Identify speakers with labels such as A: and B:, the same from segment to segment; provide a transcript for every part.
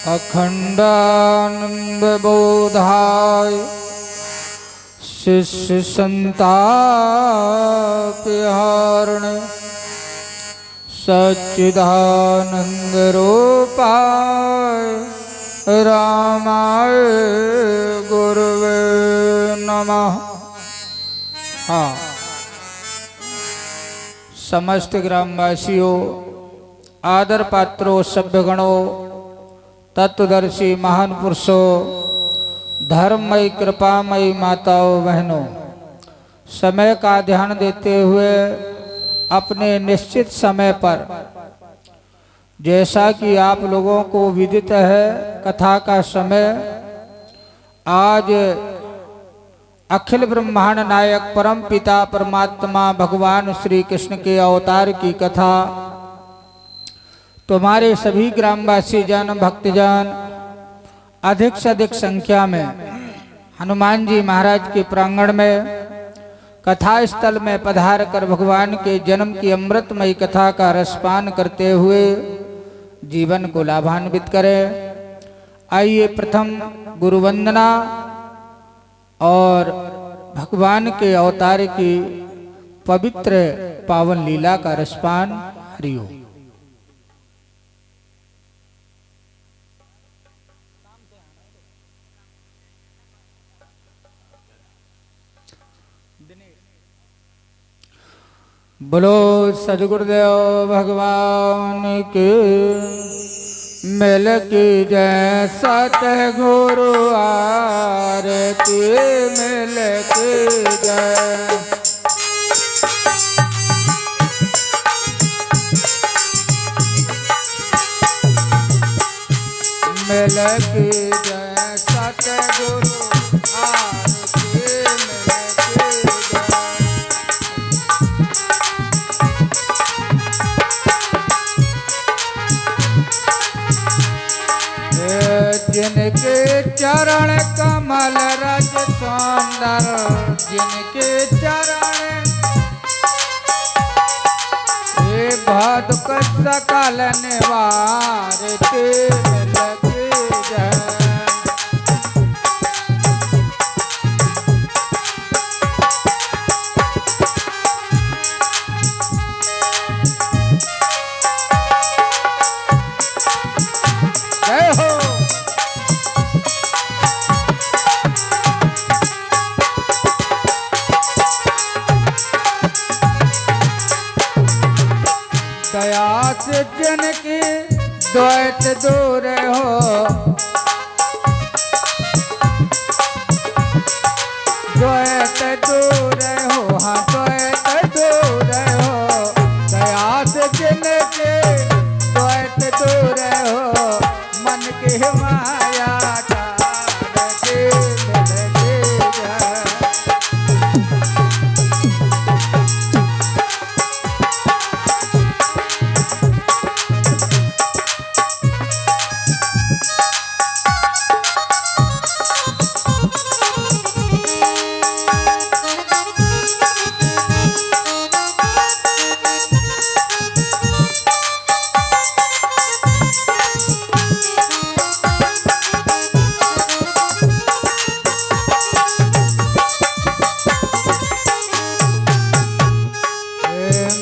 A: अखंडानंद बोधाय शिष्य संतापहारिणे सच्चिदानंद रूपाय रामाय गुरुवे नमः। हाँ, समस्त ग्रामवासियों, आदर पात्रों, सभ्यगणों, तत्वदर्शी महान पुरुषों, धर्ममयी कृपामयी माताओं बहनों, समय का ध्यान देते हुए अपने निश्चित समय पर, जैसा कि आप लोगों को विदित है, कथा का समय आज अखिल ब्रह्मांड नायक परम पिता परमात्मा भगवान श्री कृष्ण के अवतार की कथा तुम्हारे सभी ग्रामवासी जन भक्तजन अधिक से अधिक संख्या में हनुमान जी महाराज के प्रांगण में कथा स्थल में पधार कर भगवान के जन्म की अमृतमयी कथा का रसपान करते हुए जीवन को लाभान्वित करें। आइए प्रथम गुरु वंदना और भगवान के अवतार की पवित्र पावन लीला का रसपान। हरिओम। बोलो सदगुरुदेव भगवान के मिल की जय सतगुरु आरती मिल की जय। मिल की जय सतगुरु आरती मिल की जिनके चरण कमल रज सुंदर, जिनके चरण हे भादुक सकल निवारते लगे जय। जय हो। दया से जिनकी द्वैत दूर हो, द्वैत दूर हो, हाँ द्वैत दूर हो। दया से जिनके द्वैत दूर हो, मन की माया तारते लगे जय।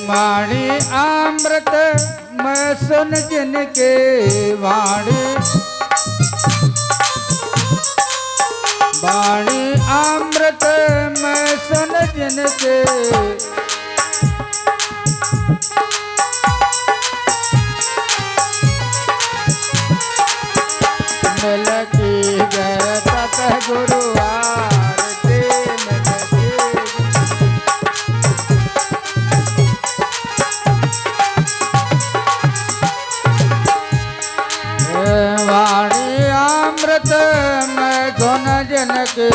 A: वाणी अमृत मैं सुन जिनके, वाणी वाणी अमृत मैं सुन जिनके, मिल की जय सतगुरु आरती मिल की वाणी अमृत मैं धुन जनके,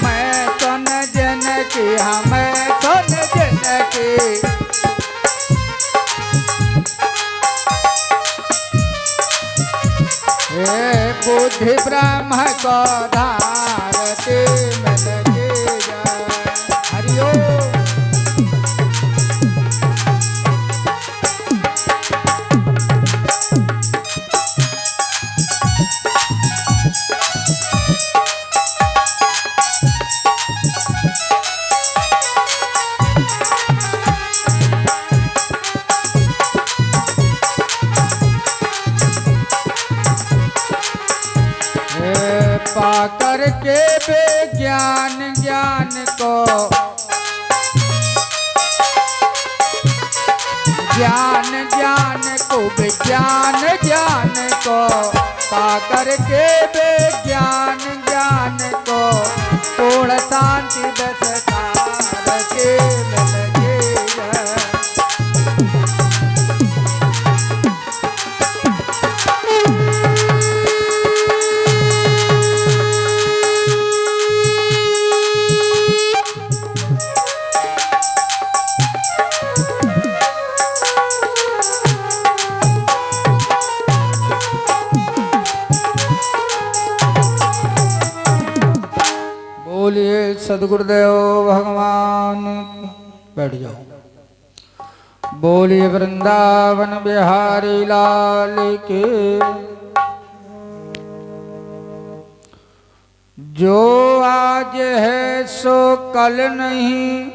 A: मैं धुन जनकी, हाँ मैं धुन जनकी। हे बुद्धि ब्रह्म को धारते मिल के जय। हरिओम। ज्ञान ज्ञान को विज्ञान ज्ञान को पाकर के विज्ञान ज्ञान को पूर्ण शांति दशकार के लगे। बोलिए सदगुरुदेव भगवान। बैठ जाओ। बोलिए वृंदावन बिहारी लाल के। जो आज है सो कल नहीं,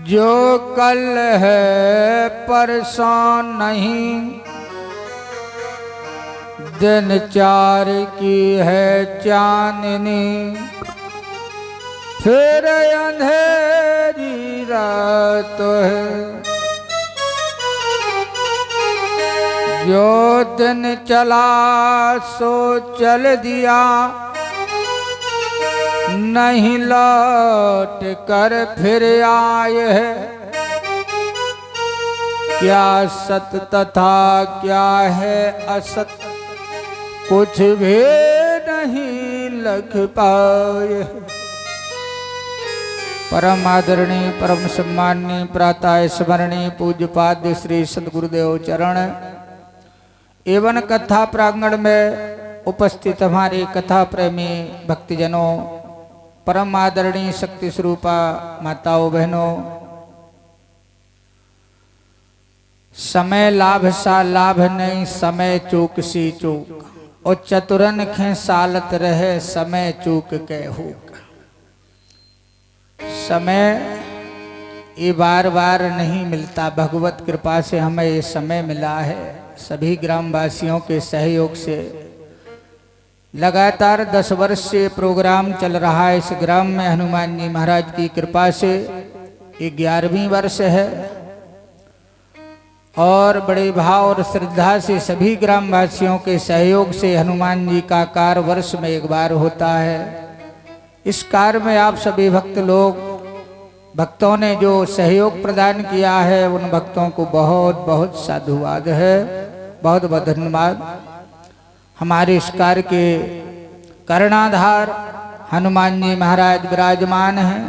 A: जो कल है परसों नहीं, दिन चार की है चांदनी, फिर अंधेरी रात है। जो दिन चला सो चल दिया, नहीं लौट कर फिर आए है। क्या सत तथा क्या है असत, कुछ भी नहीं लग पाए। परम आदरणीय परम सम्माननीय प्रातः स्मरणीय पूज्यपाद्य श्री सदगुरुदेव चरण एवं कथा प्रांगण में उपस्थित हमारे कथा प्रेमी भक्तजनों, परम आदरणीय शक्ति स्वरूपा माताओं बहनों, समय लाभ सा लाभ नहीं, समय चूक सी चूक, और चतुरन खे सालत रहे समय चूक के हुक। समय ये बार बार नहीं मिलता, भगवत कृपा से हमें ये समय मिला है। सभी ग्रामवासियों के सहयोग से लगातार 10 वर्ष से प्रोग्राम चल रहा है। इस ग्राम में हनुमान जी महाराज की कृपा से ये 11वीं वर्ष है और बड़े भाव और श्रद्धा से सभी ग्रामवासियों के सहयोग से हनुमान जी का कार्य वर्ष में एक बार होता है। इस कार्य में आप सभी भक्त लोग, भक्तों ने जो सहयोग प्रदान किया है, उन भक्तों को बहुत बहुत साधुवाद है, बहुत बहुत धन्यवाद। हमारे इस कार्य के कर्णाधार हनुमान जी महाराज विराजमान हैं,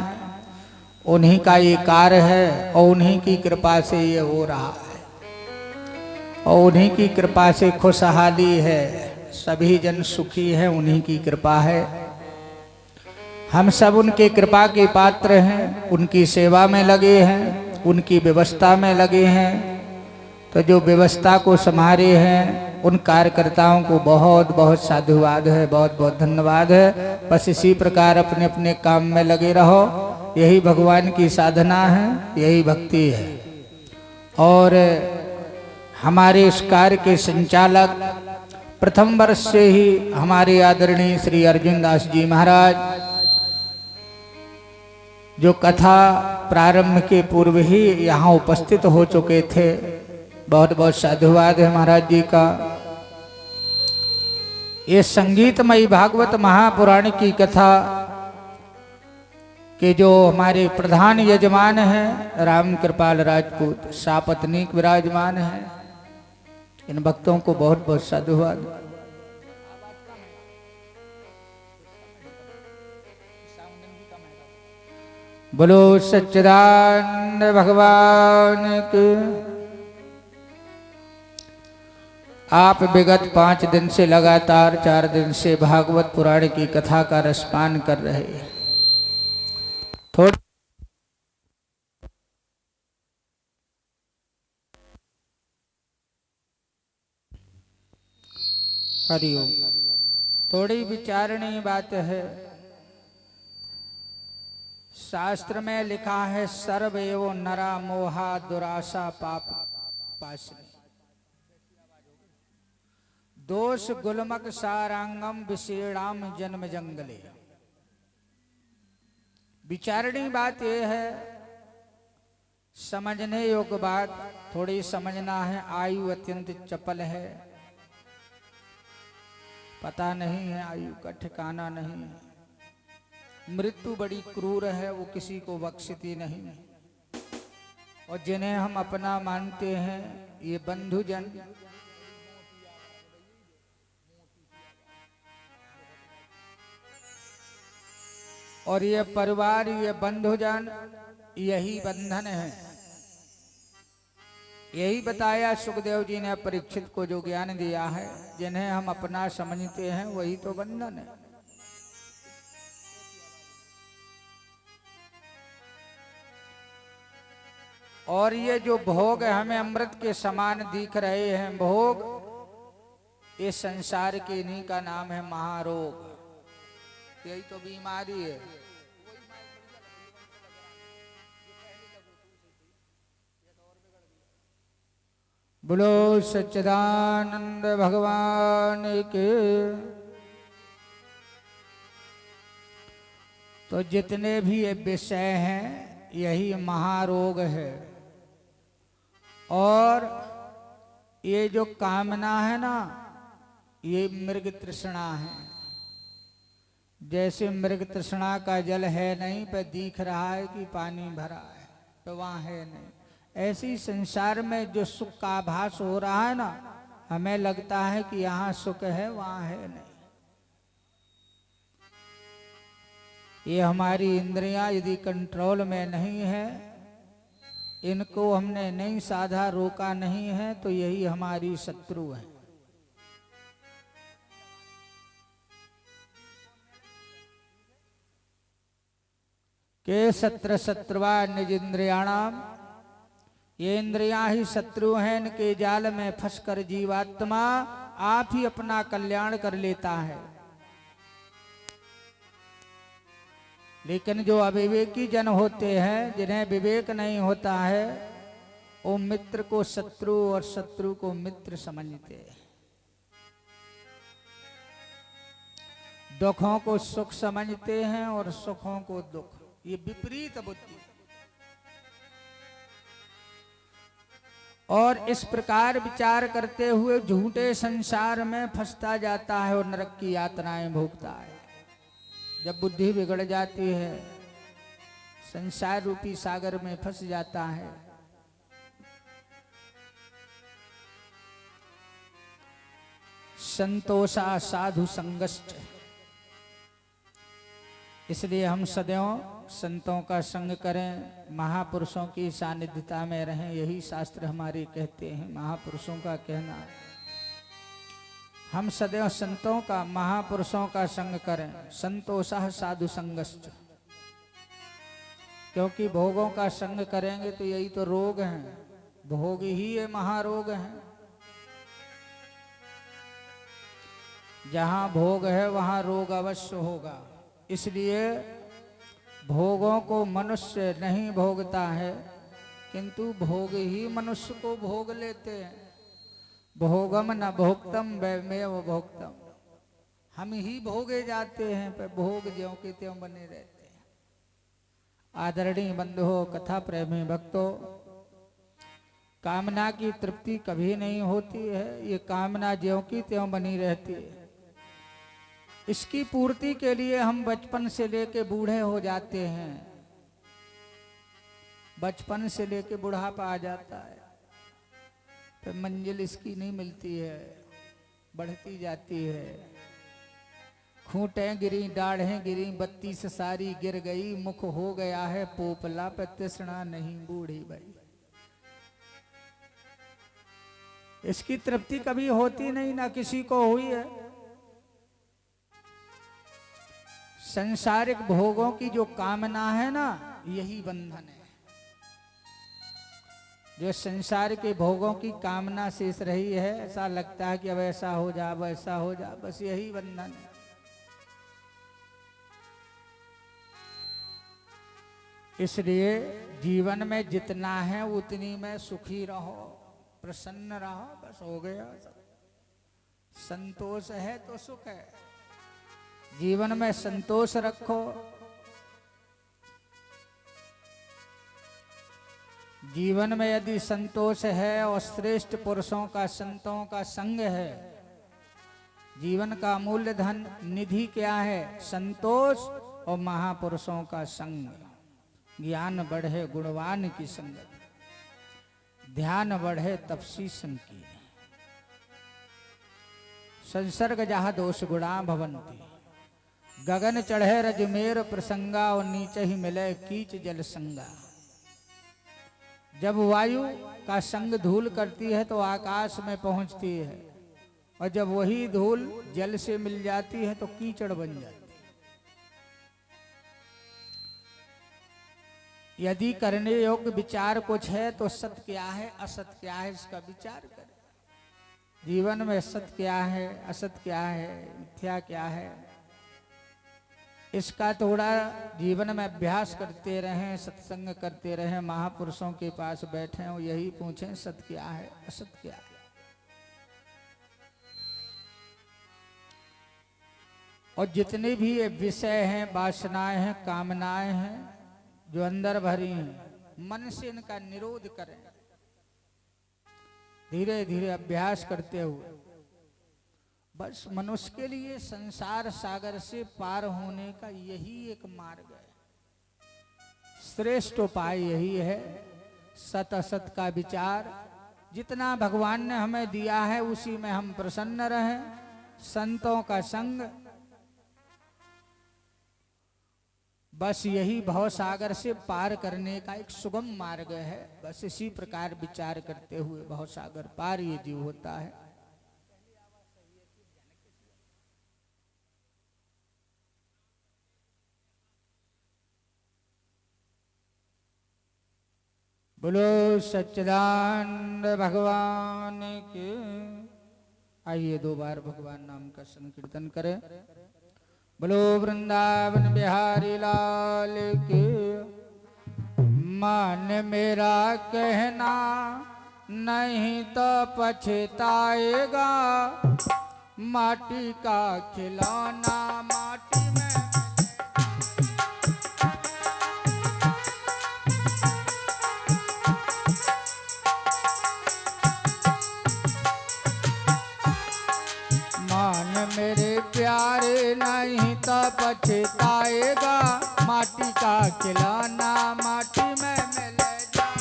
A: उन्हीं का ये कार्य है और उन्हीं की कृपा से ये हो रहा है और उन्हीं की कृपा से खुशहाली है। सभी जन सुखी हैं, उन्हीं की कृपा है। हम सब उनके कृपा के पात्र हैं, उनकी सेवा में लगे हैं, उनकी व्यवस्था में लगे हैं। तो जो व्यवस्था को संभाले हैं उन कार्यकर्ताओं को बहुत बहुत साधुवाद है, बहुत बहुत धन्यवाद है। बस इसी प्रकार अपने अपने काम में लगे रहो, यही भगवान की साधना है, यही भक्ति है। और हमारे इस कार्य के संचालक प्रथम वर्ष से ही हमारे आदरणीय श्री अर्जुन दास जी महाराज, जो कथा प्रारंभ के पूर्व ही यहाँ उपस्थित हो चुके थे। बहुत बहुत साधुवाद है महाराज जी का। ये संगीतमयी भागवत महापुराण की कथा के जो हमारे प्रधान यजमान हैं राम कृपाल राजपूत सापत्नीक विराजमान हैं, इन भक्तों को बहुत बहुत साधुवाद। बोलो सच्चिदानंद भगवान के। आप विगत 5 दिन से लगातार 4 दिन से भागवत पुराण की कथा का रसपान कर रहे हैं। थोड़ा हरिओम, थोड़ी विचारणीय बात है। शास्त्र में लिखा है सर्व एवं नरा मोहा दुराशा पाप पाशनी, दोष गुलमक सारांगम विषेणाम जन्म जंगले। विचारणीय बात यह है समझने योग्य बात थोड़ी समझना है। आयु अत्यंत चपल है, पता नहीं है, आयु का ठिकाना नहीं है। मृत्यु बड़ी क्रूर है, वो किसी को बख्शती नहीं। और जिन्हें हम अपना मानते हैं, ये बंधुजन, और ये परिवार, ये बंधुजन, यही बंधन है। यही बताया सुखदेव जी ने परीक्षित को, जो ज्ञान दिया है। जिन्हें हम अपना समझते हैं वही तो बंधन है। और ये जो भोग हमें अमृत के समान दिख रहे हैं, भोग, ये संसार के इन्हीं का नाम है महारोग। यही तो बीमारी है। बोलो सच्चिदानंद भगवान के। तो जितने भी ये विषय हैं, यही महारोग है। और ये जो कामना है ना, ये मृग तृष्णा है। जैसे मृग तृष्णा का जल है नहीं, पर दिख रहा है कि पानी भरा है, तो वहां है नहीं। ऐसी संसार में जो सुख का आभास हो रहा है ना, हमें लगता है कि यहाँ सुख है, वहां है नहीं। ये हमारी इंद्रियां यदि कंट्रोल में नहीं है, इनको हमने नहीं साधा, रोका नहीं है, तो यही हमारी शत्रु है। के शत्रु शत्रुवा निज इंद्रियाणाम, ये इंद्रियां ही शत्रु हैं। इनके जाल में फंसकर जीवात्मा आप ही अपना कल्याण कर लेता है। लेकिन जो अविवेकी जन होते हैं, जिन्हें विवेक नहीं होता है, वो मित्र को शत्रु और शत्रु को मित्र समझते हैं। दुखों को सुख समझते हैं और सुखों को दुख। ये विपरीत बुद्धि। और इस प्रकार विचार करते हुए झूठे संसार में फंसता जाता है और नरक की यातनाएं भोगता है। जब बुद्धि बिगड़ जाती है, संसार रूपी सागर में फंस जाता है। संतोषा साधु संगश्च, इसलिए हम सदैव संतों का संग करें, महापुरुषों की सानिध्यता में रहें। यही शास्त्र हमारे कहते हैं, महापुरुषों का कहना है। हम सदैव संतों का, महापुरुषों का संग करें। संतोषः साधु संगश्च, क्योंकि भोगों का संग करेंगे तो यही तो रोग हैं। भोग ही ये महारोग हैं। जहां भोग है वहां रोग अवश्य होगा। इसलिए भोगों को मनुष्य नहीं भोगता है, किंतु भोग ही मनुष्य को भोग लेते हैं। भोगम न भोक्तम वैमेव भोक्तम, हम ही भोगे जाते हैं, पर भोग ज्यों के त्यों बने रहते हैं। आदरणीय बंधुओं, कथा प्रेमी भक्तों, कामना की तृप्ति कभी नहीं होती है। ये कामना ज्यों की त्यों बनी रहती है। इसकी पूर्ति के लिए हम बचपन से लेके बूढ़े हो जाते हैं। बचपन से लेके बुढ़ापा आ जाता है, तो मंजिल इसकी नहीं मिलती है, बढ़ती जाती है। खूंटें गिरी, डाढ़ें गिरी, 32 सारी गिर गई, मुख हो गया है पोपला, पे तृष्णा नहीं बूढ़ी भाई। इसकी तृप्ति कभी होती नहीं, ना किसी को हुई है। संसारिक भोगों की जो कामना है ना, यही बंधन है। जो संसार के भोगों की कामना शेष रही है, ऐसा लगता है कि अब ऐसा हो जा, वैसा हो जा, बस यही बंधन है। इसलिए जीवन में जितना है उतनी में सुखी रहो, प्रसन्न रहो, बस हो गया। संतोष है तो सुख है। जीवन में संतोष रखो। जीवन में यदि संतोष है और श्रेष्ठ पुरुषों का संतों का संग है, जीवन का अमूल्य धन निधि क्या है? संतोष और महापुरुषों का संग। ज्ञान बढ़े गुणवान की संगत, ध्यान बढ़े तपसी संकीर्ण, संसर्ग जहा दोष गुणा भवंती, गगन चढ़े रजमेर प्रसंगा और नीचे ही मिले कीच जल संगा। जब वायु का संग धूल करती है तो आकाश में पहुंचती है, और जब वही धूल जल से मिल जाती है तो कीचड़ बन जाती है। यदि करने योग्य विचार कुछ है तो सत्य क्या है असत्य क्या है इसका विचार करें। जीवन में सत्य क्या है असत्य क्या है मिथ्या क्या है, इसका थोड़ा जीवन में अभ्यास करते रहें, सत्संग करते रहें, महापुरुषों के पास बैठें और यही पूछें सत्य क्या है असत्य क्या है। और जितने भी ये विषय हैं, वासनाएं हैं, कामनाएं हैं जो अंदर भरी हैं, मन से इनका निरोध करें। धीरे धीरे अभ्यास करते हुए बस मनुष्य के लिए संसार सागर से पार होने का यही एक मार्ग है। श्रेष्ठ उपाय यही है, सत असत का विचार। जितना भगवान ने हमें दिया है उसी में हम प्रसन्न रहें। संतों का संग, बस यही भव सागर से पार करने का एक सुगम मार्ग है। बस इसी प्रकार विचार करते हुए भव सागर पार ये जीव होता है। बोलो सच्चिदानंद भगवान के। आइए 2 बार भगवान नाम का संकीर्तन करें। बोलो वृंदावन बिहारी लाल के। मान मेरा कहना नहीं तो पछताएगा, माटी का खिलौना माटी में। मान मेरे प्यारे नहीं तो पछताएगा, माटी का खिलौना माटी में मिल जाएगा।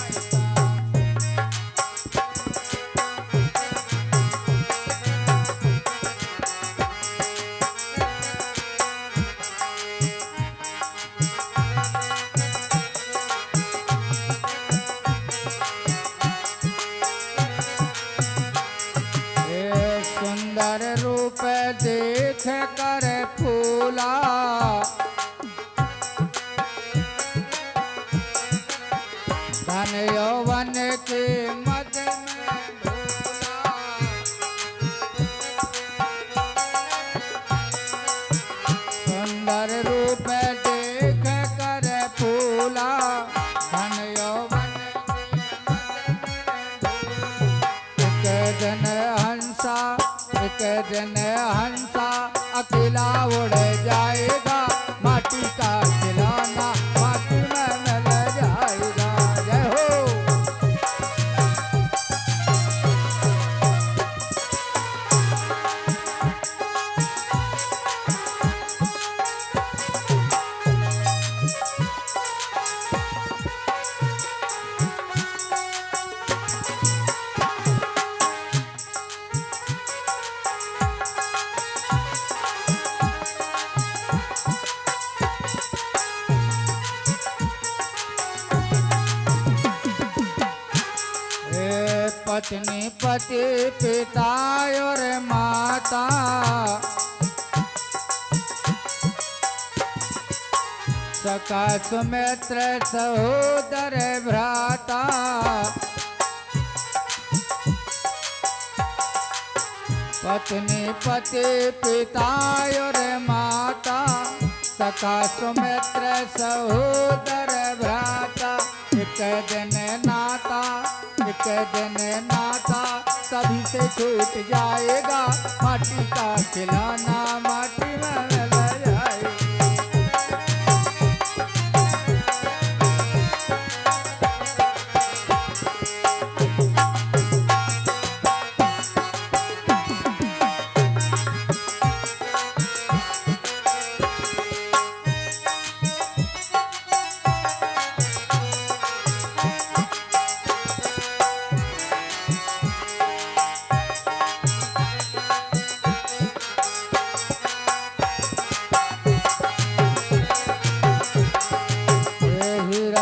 A: सुंदर रूप देख कर फूला, धन यौवन के मद में भूला। सुंदर रूप देख कर फूला, धन यौवन के मद में भूला। एक दिन हंसा अकेला उड़ जाएगा, माटी का खिलौना माटी में मिल जाएगा। जय हो। पत्नी पति पिता और माता, सखा सुमित्र सहोदर भ्राता। पत्नी पति पिता और माता, सखा सुमित्र सहोदर भ्राता। एक दिन नाता एक दिन नाता सभी से छूट जाएगा, माटी का खिलौना माटी में मिल जाएगा।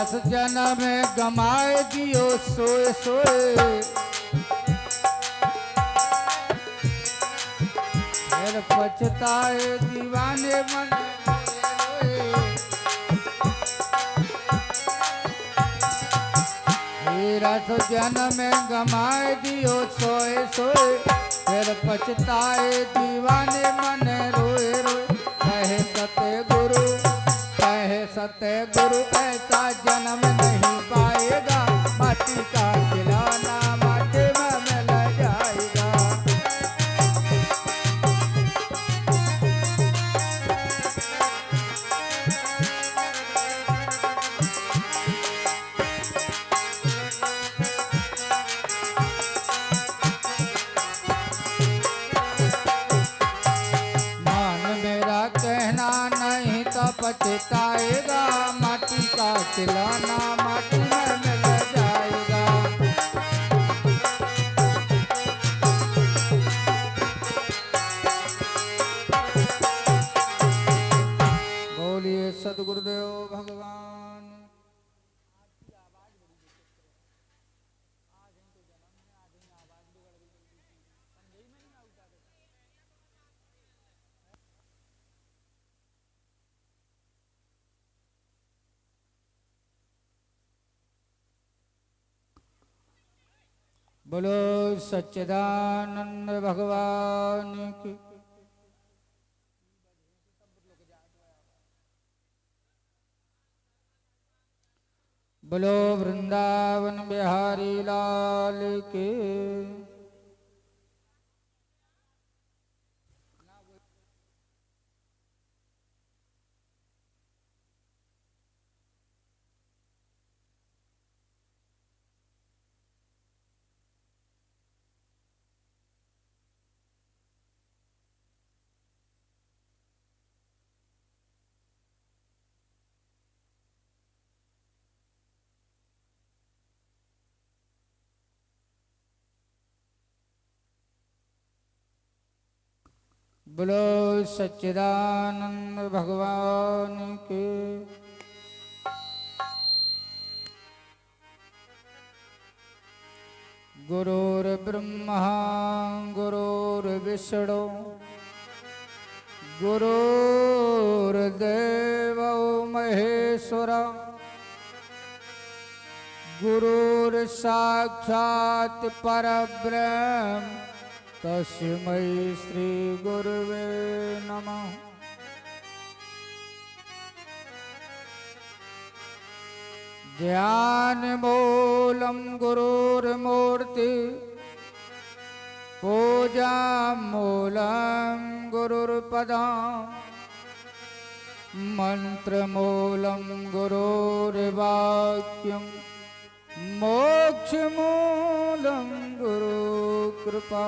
A: रस जन्म गमाए दियो सोए सोए, फिर पछताए दीवाने मन रोए। हे रस जन्म गमाए दियो सोए सोए, फिर पछताए दीवाने मन रोए रोए। कहे सतगुरु ऐसा जन्म नहीं पाएगा, माटी का खिलौना माटी में मिल जाएगा। पछताएगा, माटी का खिलौना माटी में मिल जाएगा। बोलिए सद्गुरुदेव भगवान। बोलो सच्चिदानंद भगवान की। बोलो वृंदावन बिहारी लाल के। बोलो सच्चिदानंद भगवान के। गुरुर्ब्रह्मा गुरुर्विष्णु गुरुर्देवो महेश्वरा, गुरुर्साक्षात् परब्रह्म तस्मै श्री गुरुवे नमः। ध्यान मूलम गुरुर्मूर्ति, पूजा मूलम गुरुर्पदम्, मंत्र मूलम गुरुर्वाक्यम्, मोक्ष मूलम गुरु कृपा।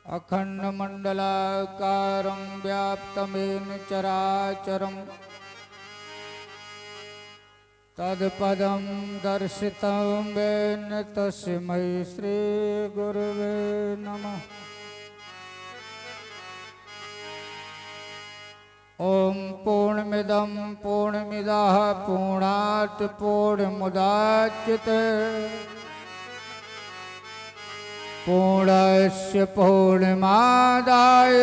A: अखंड मंडलाकारं व्याप्तमेन चराचरं, तत्पदं दर्शितं येन तस्मै श्री गुरुवे नमः। ओम पूर्णमिदं पूर्णमिदः पूर्णात् पूर्णमुदच्यते, पूर्णस्य पूर्णमादाय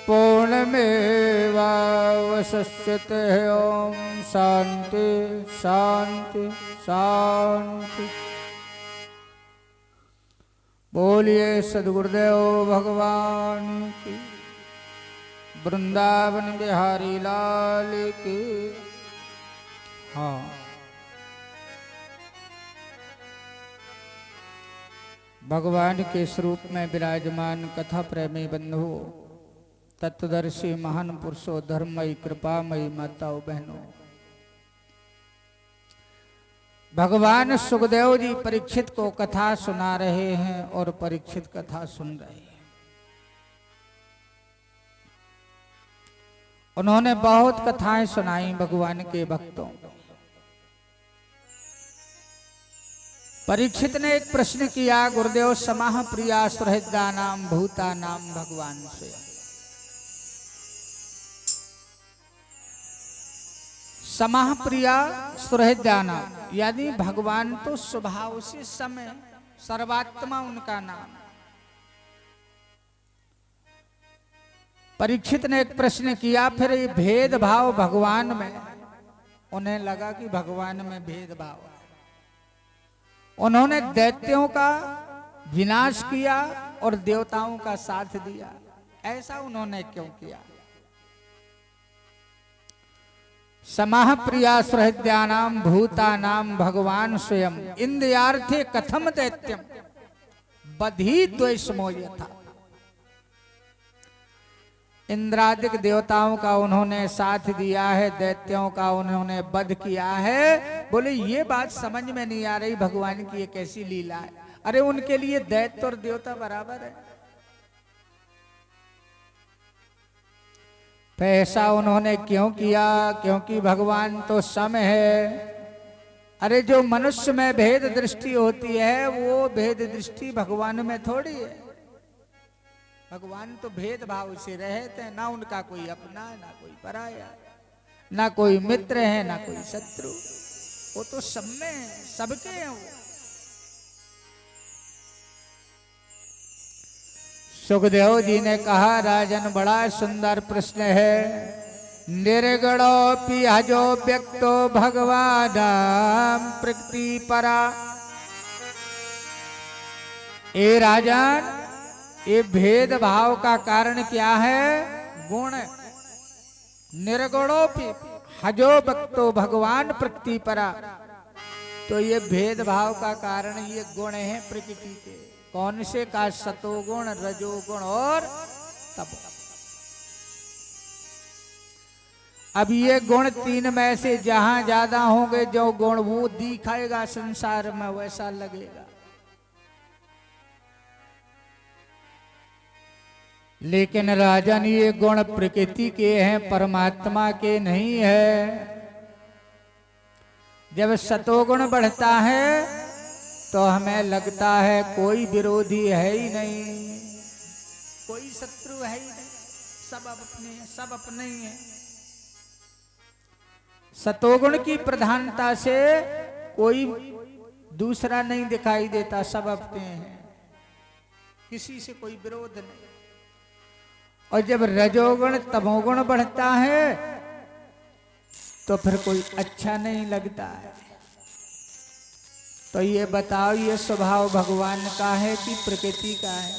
A: पूर्णमेवावशिष्यते। ओम शांति शांति शांति। बोलिए सद्गुरुदेव भगवान की। वृंदावन बिहारी लाल की। हाँ, भगवान के स्वरूप में विराजमान कथा प्रेमी बंधु, तत्वदर्शी महान पुरुषों, धर्ममयी कृपामयी माताओं बहनों, भगवान सुखदेव जी परीक्षित को कथा सुना रहे हैं और परीक्षित कथा सुन रहे हैं। उन्होंने बहुत कथाएं सुनाई भगवान के भक्तों को। परीक्षित ने एक प्रश्न किया, गुरुदेव समाह प्रिया सुहृदा नाम भूता नाम भगवान से। समाह प्रिया सुहृद्याना, यानी भगवान तो स्वभाव से समय, सर्वात्मा उनका नाम। परीक्षित ने एक प्रश्न किया, फिर ये भेदभाव भगवान में, उन्हें लगा कि भगवान में भेदभाव है। उन्होंने दैत्यों का विनाश किया और देवताओं का साथ दिया, ऐसा उन्होंने क्यों किया? समाह प्रिया सुहृद्यानाम भूतानाम भगवान स्वयं इंद्रियार्थे कथम दैत्यम बधी द्वेषमो यथा। इंद्रादिक देवताओं का उन्होंने साथ दिया है, दैत्यों का उन्होंने वध किया है। बोले ये बात समझ में नहीं आ रही, भगवान की ये कैसी लीला है? अरे उनके लिए दैत्य और देवता बराबर है। तो ऐसा उन्होंने क्यों किया? क्योंकि भगवान तो सम है। अरे जो मनुष्य में भेद दृष्टि होती है, वो भेद दृष्टि भगवान में थोड़ी है। भगवान तो भेदभाव से रहते हैं, ना उनका कोई अपना, ना कोई पराया, ना कोई मित्र है, ना कोई शत्रु। वो तो सब में है, सबके हैं वो। सुखदेव जी ने कहा, राजन बड़ा सुंदर प्रश्न है। निर्गुणोऽपि हजो व्यक्तो भगवानां प्रकृति परा। ए राजन, ये भेदभाव का कारण क्या है? गुण। निर्गुणोऽपि हजो व्यक्तो भगवान प्रकृति परा। तो ये भेदभाव का कारण ये गुण है प्रकृति के। कौन से का? सतोगुण, रजोगुण और तमोगुण। अब ये गुण तीन में से जहां ज्यादा होंगे, जो गुण वो दिखाएगा संसार में, वैसा लगेगा। लेकिन राजन, ये गुण प्रकृति के हैं, परमात्मा के नहीं है। जब सतोगुण बढ़ता है तो हमें लगता है कोई विरोधी है ही नहीं, कोई शत्रु है ही नहीं, सब अपने हैं, सब अपने ही हैं। सतोगुण की प्रधानता से कोई दूसरा नहीं दिखाई देता, सब अपने हैं, किसी से कोई विरोध नहीं। और जब रजोगुण तमोगुण बढ़ता है तो फिर कोई अच्छा नहीं लगता है। तो ये बताओ, ये स्वभाव भगवान का है कि प्रकृति का है?